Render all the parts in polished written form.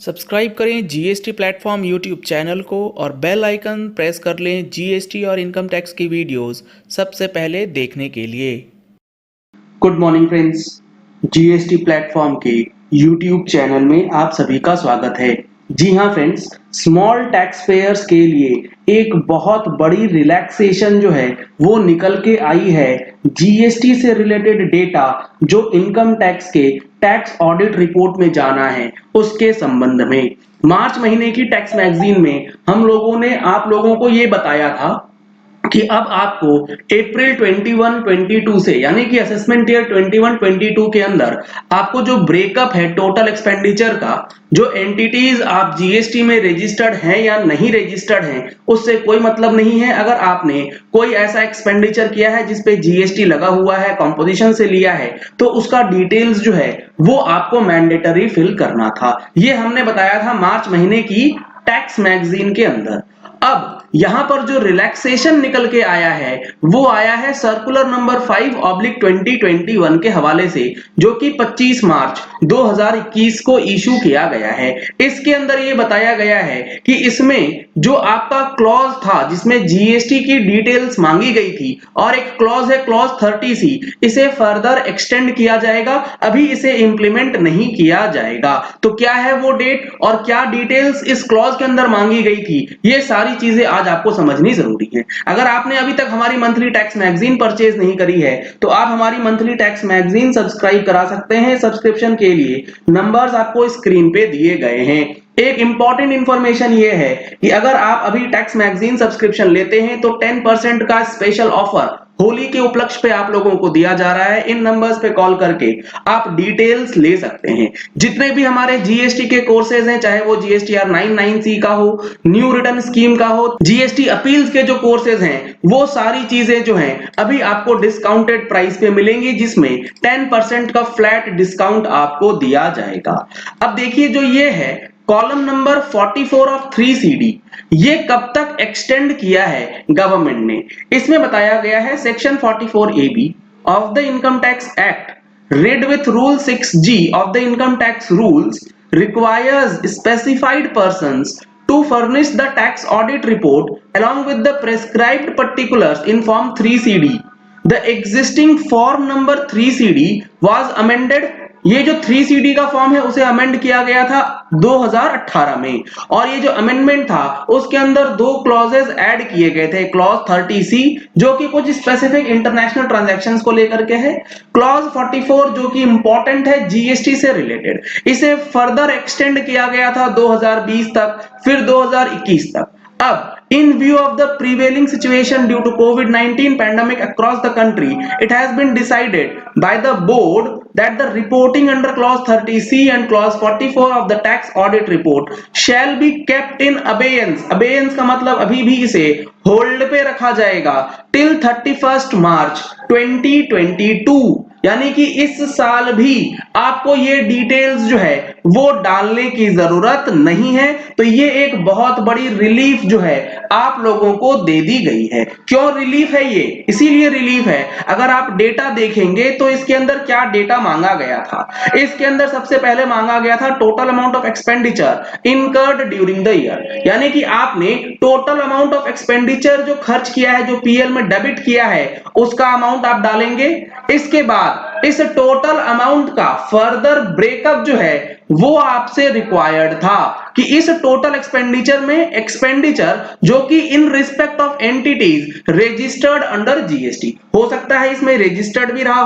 Subscribe करें GST platform YouTube channel को और बेल आइकन प्रेस कर लें जीएसटी और इनकम टैक्स की वीडियोस सबसे पहले देखने के लिए। Good morning friends, GST platform के यूट्यूब चैनल में आप सभी का स्वागत है। जी हाँ फ्रेंड्स, स्मॉल टैक्स पेयर्स के लिए एक बहुत बड़ी रिलैक्सेशन जो है वो निकल के आई है। जीएसटी से रिलेटेड डेटा जो इनकम टैक्स के टैक्स ऑडिट रिपोर्ट में जाना है उसके संबंध में मार्च महीने की टैक्स मैगजीन में हम लोगों ने आप लोगों को ये बताया था कि अब आपको अप्रैल 21-22 से यानी कि असेसमेंट ईयर 21-22 के अंदर आपको जो ब्रेकअप है टोटल एक्सपेंडिचर का, जो एंटिटीज आप जीएसटी में रजिस्टर्ड हैं या नहीं रजिस्टर्ड हैं उससे कोई मतलब नहीं है। अगर आपने कोई ऐसा एक्सपेंडिचर किया है जिसपे जीएसटी लगा हुआ है, कंपोजिशन से लिया है, तो उसका डिटेल्स जो है वो आपको मैंडेटरी फिल करना था। ये हमने बताया था मार्च महीने की टैक्स मैगजीन के अंदर। अब यहां पर जो रिलैक्सेशन निकल के आया है वो आया है सर्कुलर नंबर 5/2021 के हवाले से, जो कि 25 मार्च 2021 को इशू किया गया है। इसके अंदर ये बताया गया है कि इसमें जो आपका क्लॉज था जिसमें जीएसटी की डिटेल्स मांगी गई थी और एक क्लॉज है क्लॉज 30C, इसे फर्दर एक्सटेंड किया जाएगा। अभी इसे इंप्लीमेंट नहीं किया जाएगा। तो क्या है वो डेट और क्या डिटेल्स इस क्लॉज के अंदर मांगी गई थी, ये सारी चीजें आज आपको समझनी जरूरी है। अगर आपने अभी तक हमारी मंथली टैक्स मैगजीन परचेज नहीं करी है तो आप हमारी मंथली टैक्स मैगजीन सब्सक्राइब करा सकते हैं। सब्सक्रिप्शन के लिए नंबर्स आपको स्क्रीन पे दिए गए हैं। एक इंपॉर्टेंट इंफॉर्मेशन ये है कि अगर आप अभी टैक्स मैगजीन सब्सक्रिप्शन लेते हैं तो 10% का स्पेशल ऑफर होली के उपलक्ष्य पे आप लोगों को दिया जा रहा है। इन नंबर्स पे कॉल करके आप डिटेल्स ले सकते हैं। जितने भी हमारे जीएसटी के कोर्सेज हैं, चाहे वो जीएसटीआर 99C का हो, न्यू रिटर्न स्कीम का हो, जीएसटी अपील्स के जो कोर्सेज हैं, वो सारी चीजें जो हैं अभी आपको डिस्काउंटेड प्राइस पे मिलेंगी, जिसमें 10% का फ्लैट डिस्काउंट आपको दिया जाएगा। अब देखिए, जो ये है कॉलम नंबर 44 ऑफ 3CD, ये कब तक एक्सटेंड किया है गवर्नमेंट ने। इसमें बताया गया है section 44AB of the income tax act read with rule 6G of the income tax rules requires specified persons to furnish the tax audit report along with the prescribed particulars in form 3CD. The existing form number 3CD was amended। ये जो 3CD का form है उसे amend किया गया था 2018 में, और ये जो अमेंडमेंट था उसके अंदर दो क्लॉजेस ऐड किए गए थे। क्लॉज 30C जो कि कुछ स्पेसिफिक इंटरनेशनल ट्रांजैक्शंस को लेकर के है, क्लॉज 44 जो कि इंपॉर्टेंट है जीएसटी से रिलेटेड। इसे फर्दर एक्सटेंड किया गया था 2020 तक, फिर 2021 तक। अब in view of the prevailing situation due to COVID-19 pandemic across the country, it has been decided by the board that the reporting under clause 30C and clause 44 of the tax audit report shall be kept in abeyance। abeyance का मतलब अभी भी इसे hold पे रखा जाएगा till 31 मार्च 2022, यानी कि इस साल भी आपको ये डिटेल्स जो है वो डालने की जरूरत नहीं है। तो ये एक बहुत बड़ी रिलीफ जो है आप लोगों को दे दी गई है। क्यों रिलीफ है ये? इसीलिए रिलीफ है, अगर आप डेटा देखेंगे तो इसके अंदर क्या डेटा मांगा गया था। इसके अंदर सबसे पहले मांगा गया था total amount of expenditure incurred during the year, यानी कि आपने टोटल अमाउंट ऑफ एक्सपेंडिचर जो खर्च किया है, जो पीएल में डेबिट किया है, उसका अमाउंट आप डालेंगे। इसके बाद इस टोटल अमाउंट का फर्दर ब्रेकअप जो है वो आपसे रिक्वायर्ड था कि इस टोटल एक्सपेंडिचर में एक्सपेंडिचर जो कि in respect of entities registered under GST, हो सकता है इसमें रजिस्टर्ड भी रहा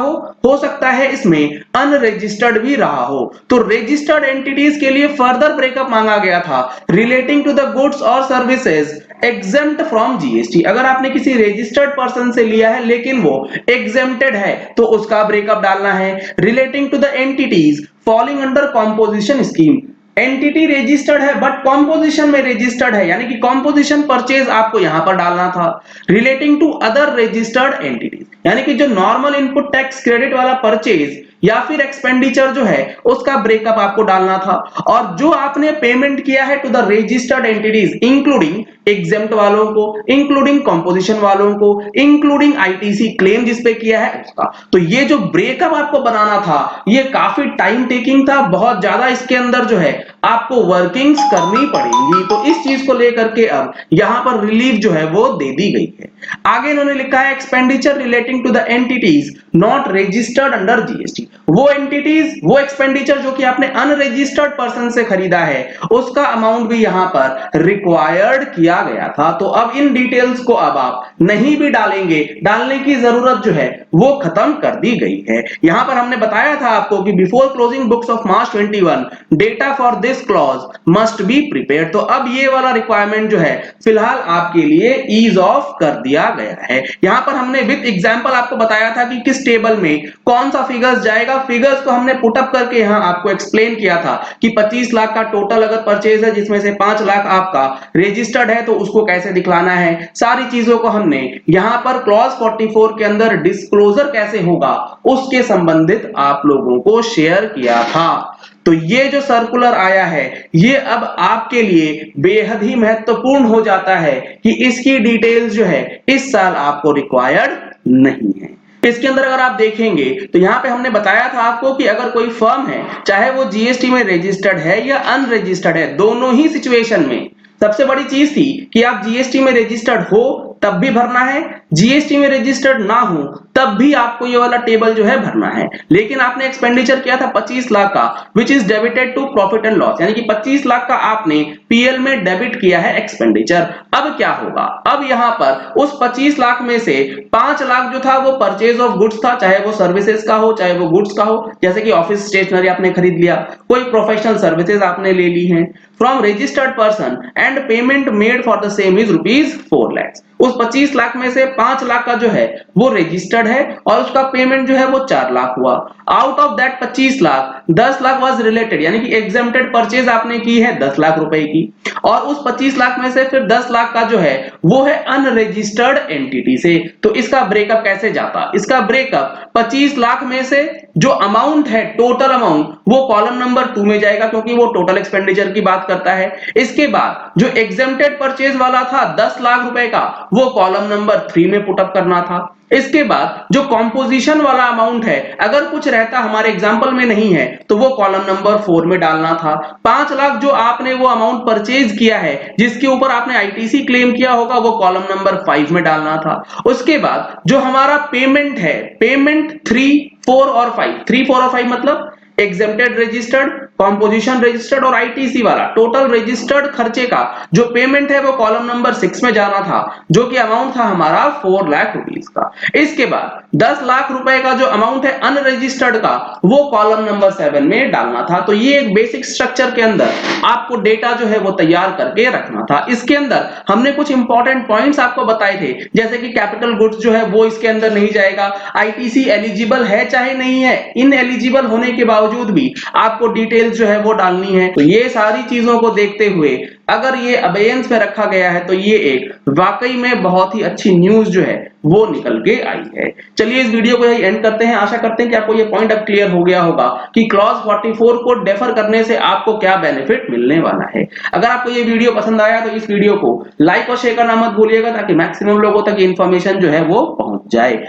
हो सकता है इसमें अनरजिस्टर्ड भी रहा हो। तो रजिस्टर्ड एंटिटीज के लिए फर्दर ब्रेकअप मांगा गया था रिलेटिंग टू द गुड्स और सर्विसेज एग्जेम्प्ट फ्रॉम जीएसटी। अगर आपने किसी रजिस्टर्ड पर्सन से लिया है लेकिन वो एग्जेम्प्टेड है तो उसका ब्रेकअप डालना है। Relating to the entities falling under composition scheme, entity registered है बट कॉम्पोजिशन में रजिस्टर्ड है, यानी कि कॉम्पोजिशन परचेज आपको यहां पर डालना था। Relating to other registered entities, यानी कि जो नॉर्मल इनपुट टैक्स क्रेडिट वाला परचेज या फिर एक्सपेंडिचर जो है उसका ब्रेकअप आपको डालना था। और जो आपने पेमेंट किया है to the registered entities including exempt वालों को, इंक्लूडिंग कंपोजिशन वालों को, इंक्लूडिंग आईटीसी क्लेम जिस पे किया है उसका। तो ये जो ब्रेकअप आपको बनाना था ये काफी टाइम टेकिंग था, बहुत ज्यादा इसके अंदर जो है आपको वर्किंग्स करनी पड़ेंगी। तो इस चीज को लेकर के अब यहां पर रिलीफ जो है वो दे दी गई है। आगे इन्होंने लिखा है expenditure relating to the entities not registered under GST. वो एंटिटीज, वो एक्सपेंडिचर जो कि आपने अनरजिस्टर्ड पर्सन से खरीदा है उसका अमाउंट भी यहां पर रिक्वायर्ड किया गया था। तो अब इन डिटेल्स को अब आप नहीं भी डालेंगे, डालने की जरूरत जो है वो खत्म कर दी गई है। यहां पर हमने बताया था आपको कि before closing books of March 21 data for this clause must be prepare. तो अब ये वाला रिक्वायरमेंट जो है फिलहाल आपके लिए ईज ऑफ कर दिया गया है। यहां पर हमने विद एग्जांपल आपको बताया था कि किस टेबल में कौन सा फिगर्स जाएगा। फिगर्स को हमने पुट अप करके यहां आपको एक्सप्लेन किया था कि 25 लाख का टोटल अगर परचेज है जिसमें से 5 लाख आपका रजिस्टर्ड है तो उसको कैसे दिखलाना है, सारी चीजों को हमने यहां पर क्लॉज 44 के अंदर डिस्क्लोजर कैसे होगा उसके संबंधित आप लोगों को शेयर किया था। तो ये जो सर्कुलर आया है ये अब आपके लिए बेहद ही महत्वपूर्ण हो जाता है कि इसकी डिटेल्स जो है इस साल आपको रिक्वायर्ड नहीं है। इसके अंदर अगर आप देखेंगे तो यहां पे हमने बताया था आपको कि अगर कोई फर्म है चाहे वो जीएसटी में रजिस्टर्ड है या अनरजिस्टर्ड है, दोनों ही सिचुएशन में सबसे बड़ी चीज थी कि आप जीएसटी में रजिस्टर्ड हो तब भी भरना है, जीएसटी में रजिस्टर्ड ना हो तब भी आपको ये वाला टेबल जो है भरना है। लेकिन आपने एक्सपेंडिचर किया था 25 लाख का which is debited to profit and loss, यानी कि 25 लाख का आपने पीएल में डेबिट किया है एक्सपेंडिचर। अब क्या होगा, अब यहां पर उस 25 लाख में से 5 लाख जो था वो परचेज ऑफ गुड्स था, चाहे वो सर्विसेज का हो चाहे वो गुड्स का हो, जैसे कि ऑफिस स्टेशनरी आपने खरीद लिया, कोई प्रोफेशनल सर्विसेज आपने ले ली हैं from registered person and payment made for the same is ₹4 lakh. उस 25 लाख में से 5 लाख का जो है वो रजिस्टर्ड है और उसका पेमेंट जो है वो 4 लाख हुआ। Out of that 25 lakh 10 lakh was related, यानी कि एग्जेम्प्टेड परचेज आपने की है 10 लाख रुपए की, और उस 25 लाख में से फिर 10 लाख का जो है वो है अनरजिस्टर्ड एंटिटी से। तो इसका ब्रेकअप कैसे जाता, इसका ब्रेकअप 25 लाख में से जो अमाउंट है टोटल अमाउंट वो कॉलम नंबर 2 में जाएगा क्योंकि वो टोटल एक्सपेंडिचर की बात करता है। इसके बाद जो एग्जेम्प्टेड परचेज वाला था 10 लाख रुपए का वो कॉलम नंबर 3 में पुट अप करना था। इसके बाद जो कॉम्पोजिशन वाला अमाउंट है अगर कुछ रहता हमारे एग्जांपल में नहीं है तो वो कॉलम नंबर 4 में डालना था। 5 लाख जो आपने वो अमाउंट परचेज किया है जिसके ऊपर आपने आईटीसी क्लेम किया होगा वो कॉलम नंबर 5 में डालना था। उसके बाद जो हमारा पेमेंट है, पेमेंट 3, 4 और 5, 3, 4 और 5 मतलब एग्जेम्प्टेड रजिस्टर्ड, कॉम्पोजिशन रजिस्टर्ड और आईटीसी वाला टोटल रजिस्टर्ड खर्चे का जो पेमेंट है वो कॉलम नंबर 6 में जाना था, जो कि अमाउंट था हमारा 4 लाख रुपीस का। इसके बाद 10 लाख रुपए का जो अमाउंट है अनरजिस्टर्ड का वो कॉलम नंबर 7 में डालना था। तो ये एक बेसिक स्ट्रक्चर के अंदर आपको डेटा जो है वो तैयार करके रखना था। इसके अंदर हमने कुछ इंपॉर्टेंट पॉइंट्स आपको बताए थे, जैसे कि कैपिटल गुड्स जो है वो इसके अंदर नहीं जाएगा, आईटीसी एलिजिबल है चाहे नहीं है, इन एलिजिबल होने के बावजूद भी आपको डिटेल्स जो है वो डालनी है। तो ये सारी चीजों को देखते हुए अगर ये अबेयंस में रखा गया है तो ये एक वाकई में बहुत ही अच्छी न्यूज जो है वो निकल के आई है। चलिए इस वीडियो को यही एंड करते हैं। आशा करते हैं कि आपको ये पॉइंट अब क्लियर हो गया होगा कि क्लॉज 44 को डेफर करने से आपको क्या बेनिफिट मिलने वाला है। अगर आपको ये वीडियो पसंद आया तो इस वीडियो को लाइक और शेयर करना मत भूलिएगा ताकि मैक्सिमम लोगों तक ये इंफॉर्मेशन जो है वो पहुंच जाए।